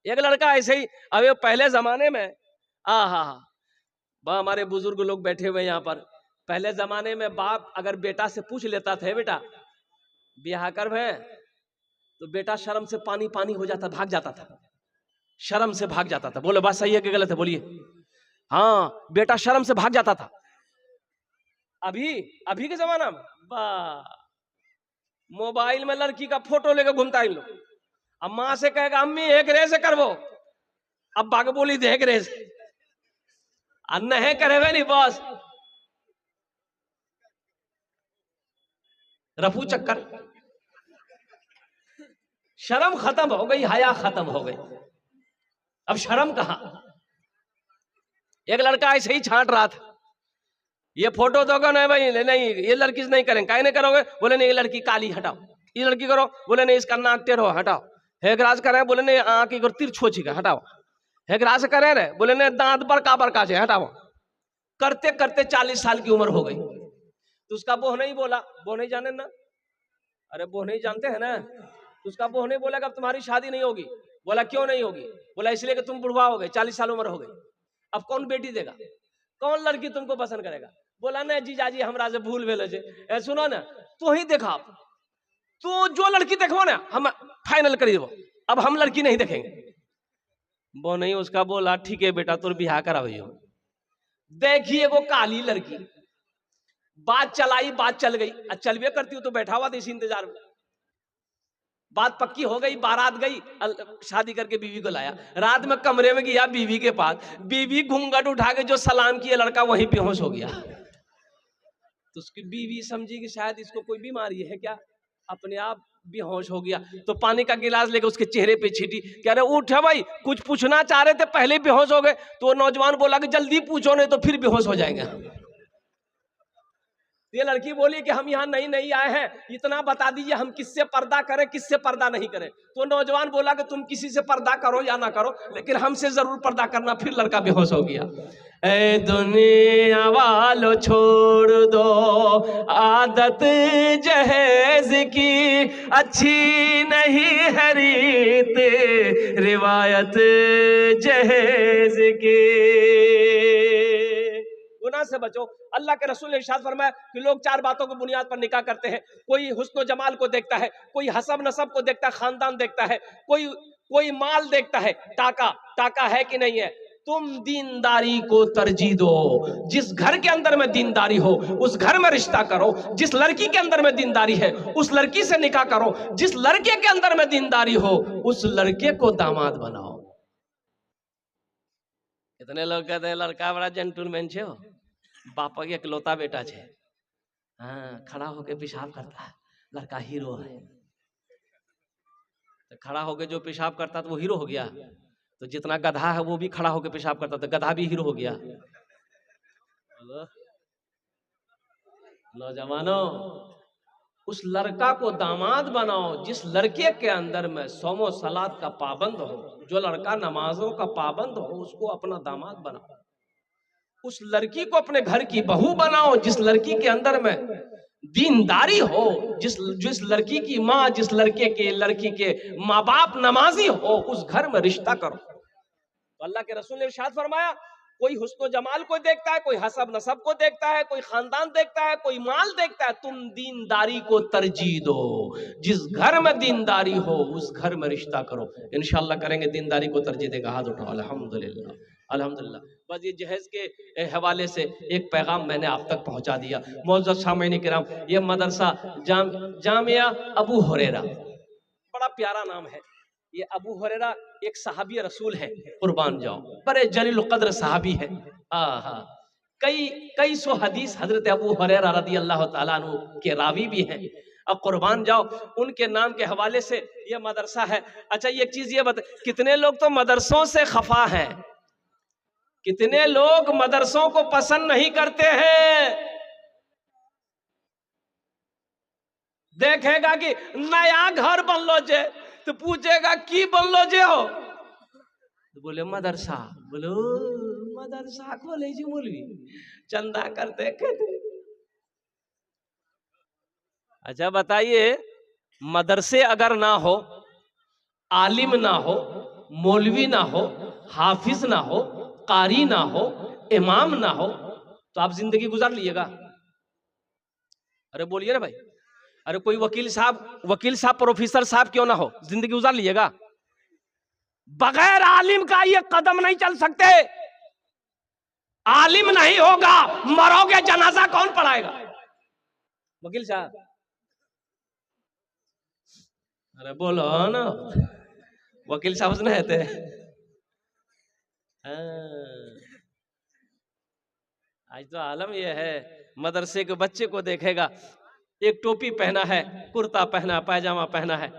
एक लड़का ऐसे ही, अब ये पहले जमाने में हमारे बुजुर्ग लोग बैठे हुए यहाँ पर, पहले जमाने में बाप अगर बेटा से पूछ लेता था, बेटा ब्याह कर है, तो बेटा शर्म से पानी पानी हो जाता, भाग जाता था, शर्म से भाग जाता था। बोलो बात सही है कि गलत है, बोलिए। हाँ, बेटा शर्म से भाग जाता था। अभी के जमाना में मोबाइल में लड़की का फोटो लेकर घूमता है इन लोग। अब माँ से कहेगा अम्मी एक रे से करवो, अब बाग बोली देख रे से नहीं करे नहीं बस रफू चक्कर। शर्म खत्म हो गई, हया खत्म हो गई, अब शर्म कहां। एक लड़का ऐसे ही छांट रहा था, ये फोटो दोगे नहीं भाई, नहीं ये लड़की से नहीं करेंगे, काहे नहीं करोगे, बोले नहीं ये लड़की काली, हटाओ। ये लड़की करो, बोले नहीं इसका नाक टेढ़ो, हटाओ। हेगराज करे, बोले नहीं आंख की तिरछोची का, हटाओ। हेगराज करे रे, बोले नहीं दांत बड़का बड़का से, हटाओ। करते करते 40 साल की उम्र हो गई, तो उसका बोह नहीं बोला, बोह नहीं जाने ना, अरे बोह नहीं जानते हैं ना, तो उसका बोह नहीं बोला कि अब तुम्हारी शादी नहीं होगी। बोला क्यों नहीं होगी, बोला इसलिए कि तुम बुढ़वा हो गए, 40 साल उम्र हो गई, अब कौन बेटी देगा, कौन लड़की तुमको पसंद करेगा। बोला नहीं जीजाजी हमरा से भूल भेल है, सुनो ना तू ही देखा, तो जो लड़की देखो ना हम फाइनल कर दो, अब हम लड़की नहीं देखेंगे। वो नहीं, उसका बोला ठीक है बेटा तुर बिहार कराइयो। देखिए वो काली लड़की, बात चलाई, बात चल गई, चलवे करती हूँ तो बैठा हुआ था इसी इंतजार में। बात पक्की हो गई, बारात गई, शादी करके बीवी को लाया, रात में कमरे में गया बीवी के पास, बीवी घूंघट उठा के जो सलाम किया, लड़का वहीं बेहोश हो गया। तो उसकी बीवी समझी कि शायद इसको कोई बीमारी है क्या, अपने आप बेहोश हो गया। तो पानी का गिलास लेकर उसके चेहरे पे छीटी, कह रहे उठ भाई, कुछ पूछना चाह रहे थे पहले बेहोश हो गए। तो वो नौजवान बोला कि जल्दी पूछो नहीं तो फिर बेहोश हो जाएगा। ये लड़की बोली कि हम यहाँ नहीं आए हैं, इतना बता दीजिए हम किससे पर्दा करें किससे पर्दा नहीं करें। तो नौजवान बोला कि तुम किसी से पर्दा करो या ना करो, लेकिन हमसे जरूर पर्दा करना। फिर लड़का बेहोश हो गया। ए दुनिया वालों छोड़ दो आदत जहेज की, अच्छी नहीं है रीत रिवायत जहेज की। गुनाह से बचो। अल्लाह के रसूल ने इरशाद फरमाया कि लोग 4 बातों की बुनियाद पर निकाह करते हैं। कोई हुस्न जमाल को देखता है, कोई हसब नसब को देखता है, खानदान देखता है, कोई माल देखता है, टाका है कि नहीं है। तुम दीनदारी को तरजीह दो। जिस घर के अंदर में दीनदारी हो उस घर में रिश्ता करो। जिस लड़की के अंदर में दीनदारी है उस लड़की से निकाह करो। जिस लड़के के अंदर में दीनदारी हो उस लड़के को दामाद बनाओ। कितने लोग कहते हैं लड़का बड़ा जेंटलमैन छे, बापा के इकलौता बेटा छे, हाँ खड़ा होके पेशाब करता है, लड़का हीरो है। तो खड़ा होके जो पेशाब करता तो वो हीरो हो गया, तो जितना गधा है वो भी खड़ा होके पेशाब करता तो गधा भी हीरो हो गया। नौजवानों, उस लड़का को दामाद बनाओ जिस लड़के के अंदर में सोमो सलात का पाबंद हो। जो लड़का नमाजों का पाबंद हो उसको अपना दामाद बनाओ। उस लड़की को अपने घर की बहू बनाओ जिस लड़की के अंदर में दीनदारी हो। जिस लड़की की माँ, जिस लड़की के माँ बाप नमाजी हो, उस घर में रिश्ता करो। तो अल्लाह के रसूल ने इरशाद फरमाया, कोई हुस्न जमाल को देखता है, कोई हसब नसब को देखता है, कोई खानदान देखता है, कोई माल देखता है, तुम दीनदारी को तरजीह दो। जिस घर में दीनदारी हो उस घर में रिश्ता करो। इंशाअल्लाह करेंगे, दीनदारी को तरजीह देगा। हाथ उठाओ। अल्हम्दुलिल्लाह अल्हम्दुलिल्लाह। बस ये जहेज के हवाले से एक पैगाम मैंने आप तक पहुंचा दिया। मोअज़्ज़ज़ सामईन किराम, ये मदरसा जामिया अबू हुरैरा, बड़ा प्यारा नाम है। ये अबू हुरैरा एक सहाबी रसूल है, कुर्बान जाओ, बड़े जलील कद्र सहाबी है। कई सौ हदीस हजरत अबू हुरैरा रज़ी अल्लाह तआला अन्हु के रावी भी हैं। अब कुर्बान जाओ, उनके नाम के हवाले से ये मदरसा है। अच्छा, ये एक चीज ये बता, कितने लोग तो मदरसों से खफा हैं, कितने लोग मदरसों को पसंद नहीं करते हैं। देखेगा कि नया घर बनलो जे तो पूछेगा की बनलो जे हो, तो बोले मदरसा। बोलो मदरसा खोले जी मौलवी, चंदा करते कहते। अच्छा बताइए, मदरसे अगर ना हो, आलिम ना हो, मौलवी ना हो, हाफिज ना हो, कारी ना हो, इमाम ना हो, तो आप जिंदगी गुजार लीजिएगा? अरे बोलिए ना भाई। अरे कोई वकील साहब प्रोफेसर साहब क्यों ना हो, जिंदगी गुजार लीजिएगा? बगैर आलिम का ये कदम नहीं चल सकते। आलिम नहीं होगा, मरोगे, जनाजा कौन पढ़ाएगा? वकील साहब, अरे बोलो ना, वकील साहब नहीं थे। आज तो आलम यह है, मदरसे के बच्चे को देखेगा, एक टोपी पहना है, कुर्ता पहना, पायजामा पहना है,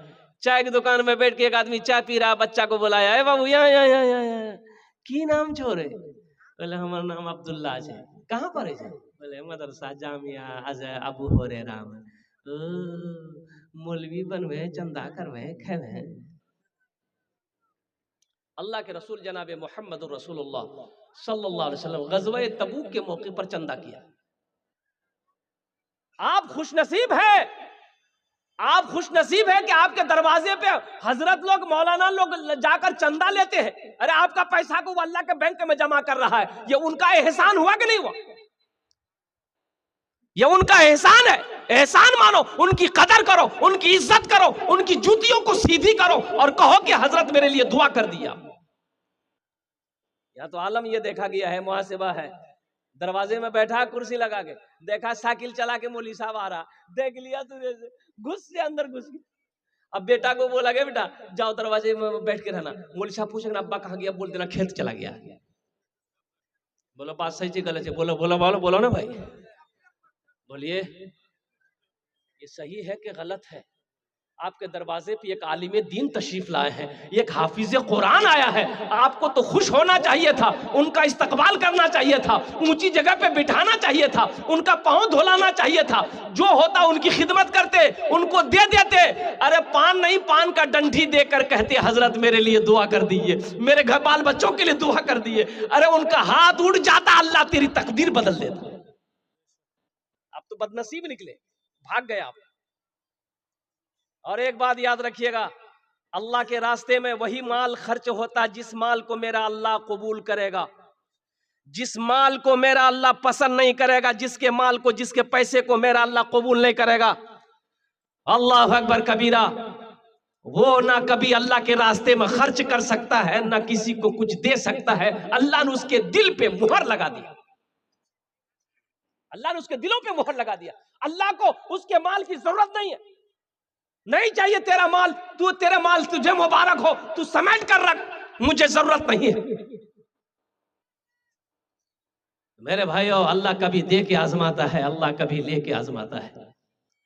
चाय की दुकान में बैठ के एक आदमी चाय पी रहा, बच्चा को बुलाया, है बाबू यहाँ की नाम छोरे? बोले हमारा नाम अब्दुल्ला है। कहाँ पर है? बोले मदरसा जामिया अजय अबू होरे राम। मौलवी बनवे, चंदा करवे, खेवे। अल्लाह के रसूल जनाब मोहम्मद रसूलुल्लाह सल्लल्लाहु अलैहि वसल्लम गज़वे तबूक के मौके पर चंदा किया। आप खुशनसीब है, आप खुशनसीब है कि आपके दरवाजे पे हजरत लोग, मौलाना लोग जाकर चंदा लेते हैं। अरे आपका पैसा को वो अल्लाह के बैंक में जमा कर रहा है, ये उनका एहसान हुआ कि नहीं हुआ? ये उनका एहसान है, एहसान मानो, उनकी कदर करो, उनकी इज्जत करो, उनकी जूतियों को सीधी करो और कहो कि हजरत मेरे लिए दुआ कर दिया। या तो आलम ये देखा गया है, मुहासिबा है, दरवाजे में बैठा कुर्सी लगा के, देखा साइकिल चला के मौलवी साहब आ रहा, देख लिया तुझे, घुस से अंदर घुस गया। अब बेटा को बोला गया, बेटा जाओ दरवाजे में बैठ के रहना। मौलवी साहब पूछेंगे अब्बा कहाँ गया? बोल देना खेत चला गया। बोलो बात सही है गलत है? बोलो बोलो बोलो बोलो ना भाई, बोलिए ये सही है कि गलत है? आपके दरवाजे पे एक आलिम दीन तशरीफ लाए हैं, एक हाफिज कुरान आया है, आपको तो खुश होना चाहिए था, उनका इस्तकबाल करना चाहिए था, ऊंची जगह पे बिठाना चाहिए था, उनका पांव धुलाना चाहिए था, जो होता उनकी खिदमत करते, उनको दे देते। अरे पान नहीं, पान का डंठी देकर कहते हजरत मेरे लिए दुआ कर दीजिए, मेरे घर बाल बच्चों के लिए दुआ कर दीजिए। अरे उनका हाथ उड़ जाता, अल्लाह तेरी तकदीर बदल देता। आप तो बदनसीब निकले, भाग गए आप। और एक बात याद रखिएगा, अल्लाह के रास्ते में वही माल खर्च होता जिस माल को मेरा अल्लाह कबूल करेगा, जिस माल को मेरा अल्लाह पसंद नहीं करेगा, जिसके माल को, जिसके पैसे को मेरा अल्लाह कबूल नहीं करेगा, अल्लाह अकबर कबीरा, वो ना कभी अल्लाह के रास्ते में खर्च कर सकता है, ना किसी को कुछ दे सकता है। अल्लाह ने उसके दिल पे मुहर लगा दिया, अल्लाह ने उसके दिलों पे मुहर लगा दिया। अल्लाह को उसके माल की जरूरत नहीं है, नहीं चाहिए तेरा माल, तू तेरा माल तुझे मुबारक हो, तू समेट कर रख, मुझे जरूरत नहीं है। मेरे भाइयों, अल्लाह कभी दे के आजमाता है, अल्लाह कभी ले के आजमाता है।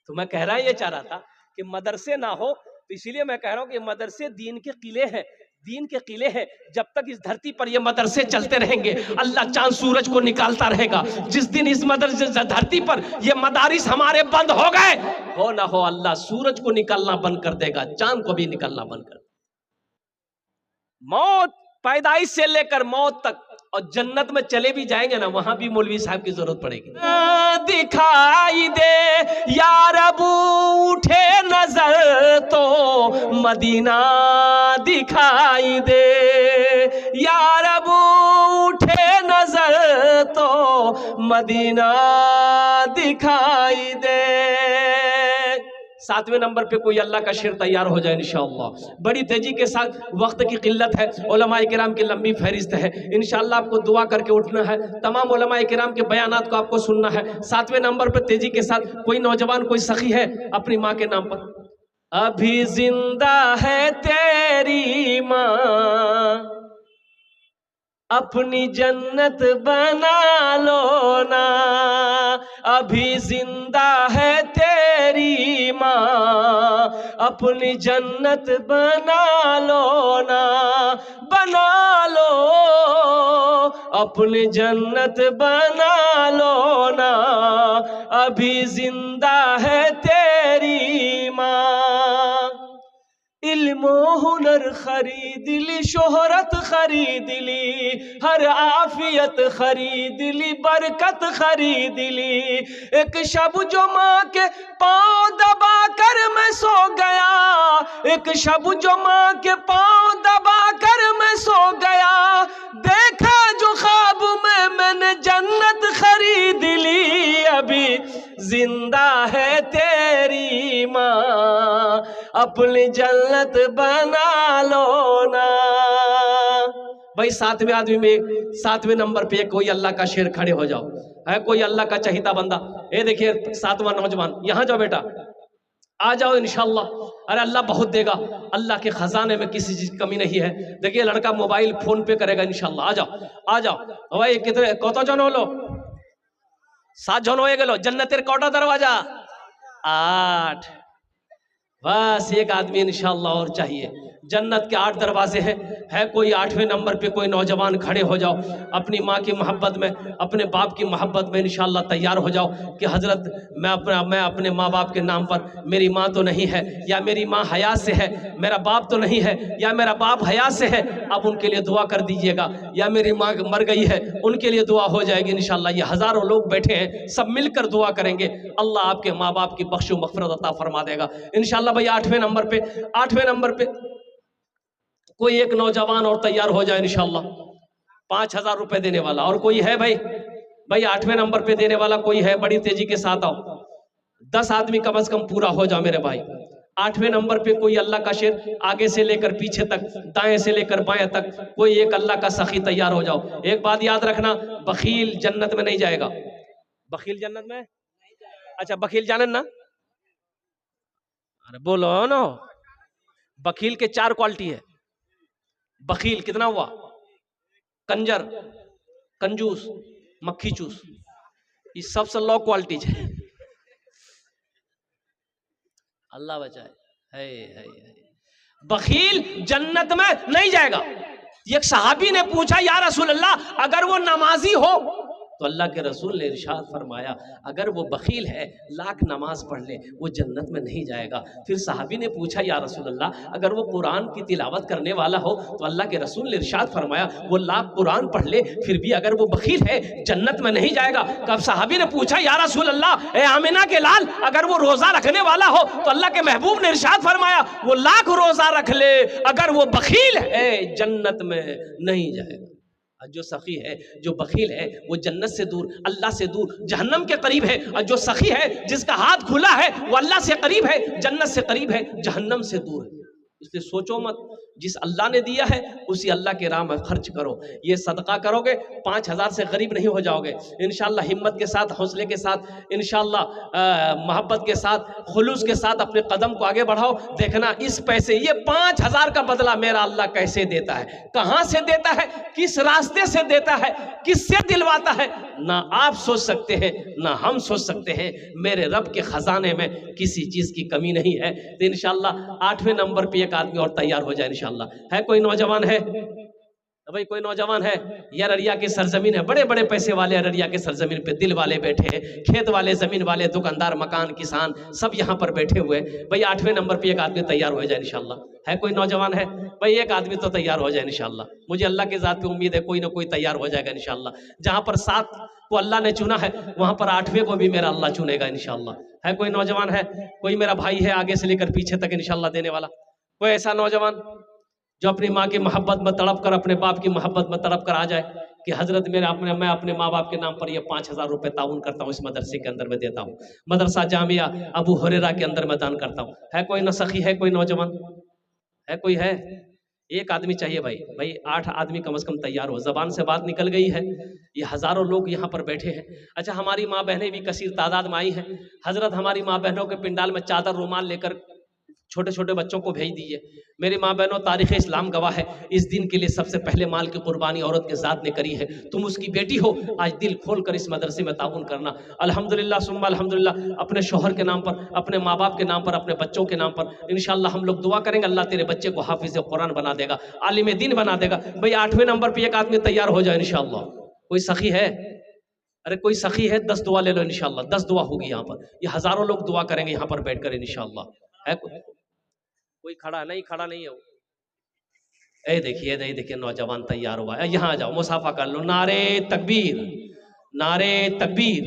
तो मैं कह रहा, ये चाह रहा था कि मदरसे ना हो, तो इसीलिए मैं कह रहा हूं कि मदरसे दीन के किले हैं, दीन के किले हैं। जब तक इस धरती पर ये मदरसे चलते रहेंगे, अल्लाह चांद सूरज को निकालता रहेगा। जिस दिन इस मदरसे धरती पर ये मदारिस हमारे बंद हो गए, हो ना हो, अल्लाह सूरज को निकालना बंद कर देगा, चांद को भी निकालना बंद कर देगा। मौत, पैदाइश से लेकर मौत तक, और जन्नत में चले भी जाएंगे ना, वहां भी मौलवी साहब की जरूरत पड़ेगी। दिखाई दे या रब उठे नजर तो मदीना दिखाई दे, या रब उठे नजर तो मदीना दिखाई दे। 7वें नंबर पे कोई अल्लाह का शेर तैयार हो जाए इंशाअल्लाह। बड़ी तेजी के साथ, वक्त की किल्लत है, उलमाए किराम की लंबी फहरिस्त है, इंशाअल्लाह आपको दुआ करके उठना है, तमाम उलमाए किराम के बयानात को आपको सुनना है। 7वें नंबर पे तेजी के साथ, कोई नौजवान, कोई सखी है अपनी माँ के नाम पर, अभी जिंदा है तेरी माँ, अपनी जन्नत बना लो ना, अभी जिंदा है तेरी माँ, अपनी जन्नत बना लो ना, बना लो, अपनी जन्नत बना लो ना, अभी जिंदा है तेरी माँ। इल्म हुनर खरीद ली, शोहरत खरीद ली, हर आफियत खरीद ली, बरकत खरीद ली। एक शब जो माँ के पाँव दबा कर कर मैं सो गया, एक शब जो माँ के पाँव दबा कर मैं सो गया, देखा जो ख्वाब में मैंने जन्नत खरीद ली, अभी जिंदा है तेरी माँ, अपनी जन्नत बना लो ना। भाई सातवें आदमी में, सातवें नंबर पे कोई अल्लाह का शेर खड़े हो जाओ, है कोई अल्लाह का चहीता बंदा। ये देखिए सातवां नौजवान, यहाँ जाओ बेटा, आ जाओ इंशाल्लाह। अरे अल्लाह बहुत देगा, अल्लाह के खजाने में किसी चीज की कमी नहीं है। देखिए लड़का मोबाइल फोन पे करेगा इंशाल्लाह। आ जाओ आ जाओ। भाई कितने कत जन होलो? 7 जन हो गए। जन्नतेर कौटा दरवाजा? 8। बस एक आदमी इंशाल्लाह और चाहिए। जन्नत के 8 दरवाजे हैं। है कोई 8वें नंबर पे कोई नौजवान खड़े हो जाओ, अपनी माँ की मोहब्बत में, अपने बाप की मोहब्बत में इंशाल्लाह तैयार हो जाओ कि हजरत मैं अपने माँ बाप के नाम पर, मेरी माँ तो नहीं है या मेरी माँ हयात से है, मेरा बाप तो नहीं है या मेरा बाप हयात से है, अब उनके लिए दुआ कर दीजिएगा। या मेरी माँ मर गई है, उनके लिए दुआ हो जाएगी इंशाल्लाह। ये हज़ारों लोग बैठे हैं, सब मिलकर दुआ करेंगे, अल्लाह आपके माँ बाप की बख्शो मग़फ़िरत अता फरमा देगा इंशाल्लाह। भाई 8वें नंबर पे, 8वें नंबर पे कोई एक नौजवान और तैयार हो जाए इंशाल्लाह, 5000 रुपए देने वाला। और कोई है भाई? भाई 8वें नंबर पे देने वाला कोई है? बड़ी तेजी के साथ आओ। 10 आदमी कम से कम पूरा हो जाओ मेरे भाई। 8वें नंबर पे कोई अल्लाह का शेर, आगे से लेकर पीछे तक, दाएं से लेकर बाएं तक, कोई एक अल्लाह का सखी तैयार हो जाओ। एक बात याद रखना, बखील जन्नत में नहीं जाएगा। बखील जन्नत में? अच्छा बखील जाने ना? अरे बोलो ना। बखील के 4 क्वालिटी है। बखील कितना हुआ? कंजर, कंजूस, मक्खी चूस, ये सबसे लो क्वालिटीज है। अल्लाह बचाए। है। बखील जन्नत में नहीं जाएगा। एक सहाबी ने पूछा या रसूल अल्लाह, अगर वो नमाजी हो तो अल्लाह के रसूल ने इरशाद फरमाया, अगर वो बखील है, लाख नमाज पढ़ ले, वो जन्नत में नहीं जाएगा। फिर सहाबी ने पूछा या रसूल अल्लाह, अगर वो कुरान की तिलावत करने वाला हो तो अल्लाह के रसूल ने इरशाद फरमाया, वो लाख कुरान पढ़ ले, फिर भी अगर वो बखील है, जन्नत में नहीं जाएगा। कब सहाबी ने पूछा या रसूल अल्लाह, ए आमिना के लाल, अगर वो रोजा रखने वाला हो तो अल्लाह के महबूब ने इरशाद फरमाया, वो लाख रोजा रख ले, अगर वो बखील है, जन्नत में नहीं जाएगा। जो सखी है, जो बखील है, वो जन्नत से दूर, अल्लाह से दूर, जहन्नम के करीब है। और जो सखी है, जिसका हाथ खुला है, वो अल्लाह से करीब है, जन्नत से करीब है, जहन्नम से दूर है। इसलिए सोचो मत, जिस अल्लाह ने दिया है उसी अल्लाह के राह में खर्च करो। ये सदका करोगे 5000 से गरीब नहीं हो जाओगे इंशाल्लाह। हिम्मत के साथ, हौसले के साथ, इंशाल्लाह मोहब्बत के साथ, खुलूस के साथ अपने कदम को आगे बढ़ाओ। देखना इस पैसे, ये 5000 का बदला मेरा अल्लाह कैसे देता है, कहाँ से देता है, किस रास्ते से देता है, किससे दिलवाता है, ना आप सोच सकते हैं ना हम सोच सकते हैं। मेरे रब के खजाने में किसी चीज की कमी नहीं है। तो इंशाल्लाह 8वें नंबर पे एक आदमी और तैयार हो जाए इंशाल्लाह। है कोई नौजवान? है भाई कोई नौजवान है? ये अररिया की सरजमीन है, बड़े बड़े पैसे वाले अररिया के सरजमीन पे दिल वाले बैठे हैं, खेत वाले, जमीन वाले, दुकानदार, मकान, किसान, सब यहाँ पर बैठे हुए। भाई 8वें नंबर पे एक आदमी तैयार हो जाए इंशाल्लाह। है कोई नौजवान? है भाई एक आदमी तो तैयार हो जाए इंशाल्लाह। मुझे अल्लाह की जात पे उम्मीद है कोई ना कोई तैयार हो जाएगा इंशाल्लाह। जहाँ पर 7 को अल्लाह ने चुना है, वहां पर 8वें को भी मेरा अल्लाह चुनेगा इंशाल्लाह। है कोई नौजवान? है कोई मेरा भाई है आगे से लेकर पीछे तक इंशाल्लाह देने वाला? कोई ऐसा नौजवान जो अपनी माँ की मोहब्बत में तड़प कर, अपने बाप की मोहब्बत में तड़प कर आ जाए कि हजरत मैं अपने माँ बाप के नाम पर ये 5000 रुपये ताउन करता हूँ, इस मदरसे के अंदर में देता हूँ, मदरसा जामिया अबू हुरैरा के अंदर में दान करता हूँ। है कोई न सखी? है कोई नौजवान? है कोई? है एक आदमी चाहिए भाई। भाई 8 आदमी कम से कम तैयार हो। जबान से बात निकल गई है, ये हजारों लोग यहाँ पर बैठे हैं। अच्छा हमारी माँ बहनें भी कसीर तादाद में आई हैं। हजरत हमारी माँ बहनों के पिंडाल में चादर, रुमाल लेकर छोटे छोटे बच्चों को भेज दीजिए। मेरी माँ बहनों, तारीख़ इस्लाम गवाह है, इस दिन के लिए सबसे पहले माल की कुर्बानी औरत के ज़ात ने करी है। तुम उसकी बेटी हो, आज दिल खोल कर इस मदरसे में ताउन करना। अल्हम्दुलिल्लाह सुम्मा अल्हम्दुलिल्लाह, अपने शोहर के नाम पर, अपने माँ बाप के नाम पर, अपने बच्चों के नाम पर इंशाअल्लाह हम लोग दुआ करेंगे, अल्लाह तेरे बच्चे को हाफिज़ कुरान बना देगा, आलिम दीन बना देगा। भाई 8वें नंबर पर एक आदमी तैयार हो जाए इंशाअल्लाह। कोई सखी है? अरे कोई सखी है? 10 दुआ ले लो इंशाअल्लाह। 10 दुआ होगी यहाँ पर, ये हजारों लोग दुआ करेंगे यहाँ पर बैठ कर इंशाअल्लाह। है कोई खड़ा? नहीं, खड़ा नहीं है वो। ए देखिए नौजवान तैयार हुआ है। यहाँ आ जाओ, मुसाफा कर लो। नारे तकबीर, नारे तकबीर,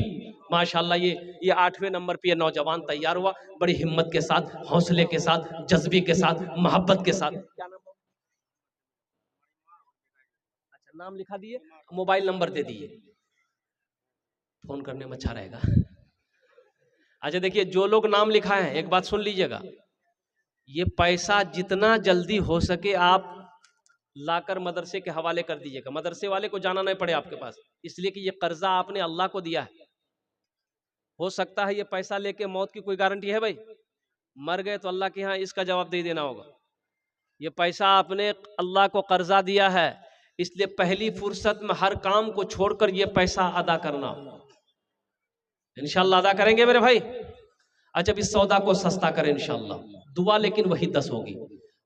माशाल्लाह ये 8वें नंबर पे ये नौजवान तैयार हुआ, बड़ी हिम्मत के साथ, हौसले के साथ, जज्बे के साथ, मोहब्बत के साथ। क्या नाम? अच्छा, नाम लिखा दिए, मोबाइल नंबर दे दिए, फोन करने में अच्छा रहेगा। अच्छा देखिए, जो लोग नाम लिखा है एक बात सुन लीजिएगा, ये पैसा जितना जल्दी हो सके आप लाकर मदरसे के हवाले कर दीजिएगा, मदरसे वाले को जाना नहीं पड़े आपके पास, इसलिए कि ये कर्जा आपने अल्लाह को दिया है। हो सकता है ये पैसा लेके मौत की कोई गारंटी है भाई? मर गए तो अल्लाह के यहाँ इसका जवाब दे देना होगा। ये पैसा आपने अल्लाह को कर्जा दिया है, इसलिए पहली फुर्सत में हर काम को छोड़कर ये पैसा अदा करना। इंशाल्लाह अदा करेंगे मेरे भाई। अच्छा, इस सौदा को सस्ता करें इंशाल्लाह। दुआ लेकिन वही 10 होगी।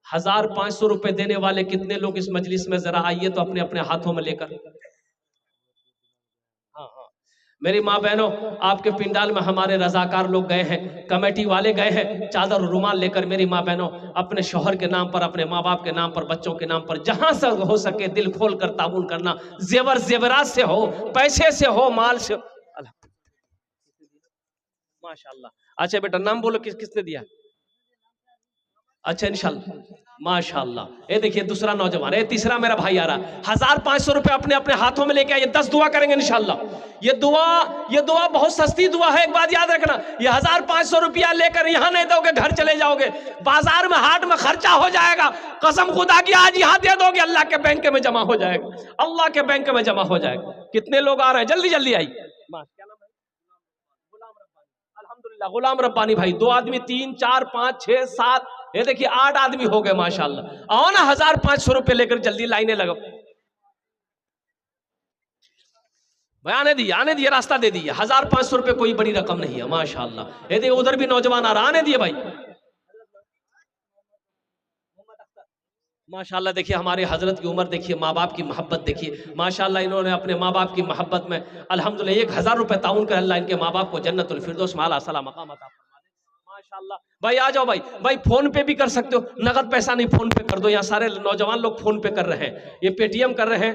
1500 रुपए देने वाले कितने लोग इस मजलिस में, जरा आइए तो अपने अपने हाथों में लेकर। हाँ हाँ, मेरी माँ बहनों, आपके पिंडाल में हमारे रजाकार लोग गए हैं, कमेटी वाले गए हैं, चादर और रुमाल लेकर। मेरी माँ बहनों, अपने शौहर के नाम पर, अपने माँ बाप के नाम पर, बच्चों के नाम पर, जहां से हो सके दिल खोल कर ताउन करना। जेवर जेवरात से हो, पैसे से हो, माल से। माशाल्लाह। अच्छा बेटा, नाम बोलो, किसने दिया? अच्छा इंशाल्लाह, माशाल्लाह। ये देखिए दूसरा नौजवान, ये तीसरा मेरा भाई आ रहा। 1500 रुपए अपने अपने हाथों में लेके आइए, 10 दुआ करेंगे इंशाल्लाह। ये दुआ बहुत सस्ती दुआ है, एक बात याद रखना। ये 1500 रुपया लेकर यहाँ नहीं दोगे, घर चले जाओगे, बाजार में हाट में खर्चा हो जाएगा। कसम खुदा की आज यहाँ दे दोगे, अल्लाह के बैंक में जमा हो जाएगा, अल्लाह के बैंक में जमा हो जाएगा। कितने लोग आ रहे हैं? जल्दी जल्दी आइए। अल्हम्दुलिल्लाह, गुलाम रब्बानी भाई। 2 आदमी, 3 4 5 6 7, ये देखिए 8 आदमी हो गए माशाल्लाह। आओ ना, 1500 रुपए लेकर जल्दी लाइनें लगो भाई। आने दिए, रास्ता दे दिए। 1500 रुपए कोई बड़ी रकम नहीं है माशाल्लाह। ये देखिए उधर भी नौजवान आ रहा, आने दिए भाई माशाल्लाह। देखिए हमारे हजरत की उम्र देखिए, माँ बाप की मोहब्बत देखिए माशाल्लाह। इन्होंने अपने माँ बाप की मोहब्बत में अल्हम्दुलिल्लाह 1000 रुपए ताउन कर अल्लाह इनके माँ बाप को जन्नतुल फिरदौस में आला सला मकाम अता फरमा दे माशाल्लाह। भाई आ जाओ भाई फोन पे भी कर सकते हो, नगद पैसा नहीं, फोन पे कर दो। यहाँ सारे नौजवान लोग फोन पे कर रहे हैं, ये पेटीएम कर रहे हैं,